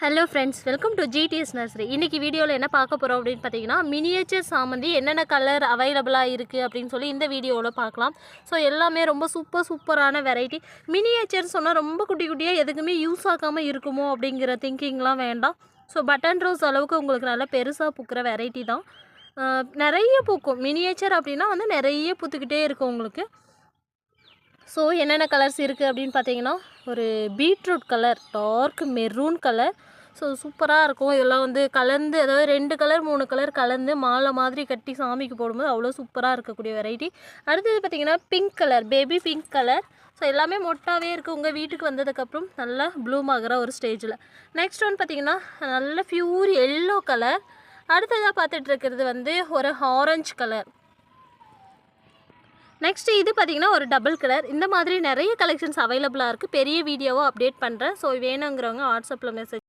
Hello friends, welcome to GDS nursery. இன்றைக்கி வீடியோவில் என்ன பார்க்க போகிறோம் அப்படின்னு பார்த்தீங்கன்னா, மினியேச்சர் சாமந்தி என்னென்ன கலர் அவைலபிளாக இருக்குது அப்படின்னு சொல்லி இந்த வீடியோவில் பார்க்கலாம். ஸோ எல்லாமே ரொம்ப சூப்பரான வெரைட்டி. மினியேச்சர் சொன்னால் ரொம்ப குட்டி குட்டியாக எதுக்குமே யூஸ் ஆகாமல் இருக்குமோ அப்படிங்கிற திங்கிங்லாம் வேண்டாம். ஸோ பட்டன் ரோஸ் அளவுக்கு உங்களுக்கு நல்லா பெருசாக பூக்கிற வெரைட்டி தான். நிறைய பூக்கும். மினியேச்சர் அப்படின்னா வந்து நிறைய பூத்துக்கிட்டே இருக்கும் உங்களுக்கு. ஸோ என்னென்ன கலர்ஸ் இருக்குது அப்படின்னு பார்த்தீங்கன்னா, ஒரு beetroot colour, dark maroon colour. So சூப்பராக இருக்கும். இதெல்லாம் வந்து கலந்து, அதாவது 2 கலர் 3 கலர் கலந்து மாலை மாதிரி கட்டி சாமிக்கு போடும்போது அவ்வளோ சூப்பராக இருக்கக்கூடிய வெரைட்டி. அடுத்தது பார்த்திங்கன்னா pink colour, baby pink colour. So எல்லாமே மொட்டாகவே இருக்குது. உங்கள் வீட்டுக்கு வந்ததுக்கப்புறம் நல்லா ப்ளூம் ஆகிற ஒரு ஸ்டேஜில். நெக்ஸ்ட் ஒன் பார்த்திங்கன்னா நல்ல ப்யூர் எல்லோ கலர். அடுத்ததாக பார்த்துட்டு இருக்கிறது வந்து ஒரு ஆரஞ்சு கலர். நெக்ஸ்ட் இது பார்த்திங்கன்னா ஒரு டபுள் கலர். இந்த மாதிரி நிறைய கலெக்ஷன்ஸ் அவைலபிளாக இருக்குது. பெரிய வீடியோவாக அப்டேட் பண்ணுறேன். ஸோ வேணுங்கிறவங்க வாட்ஸ்அப்பில் மெசேஜ்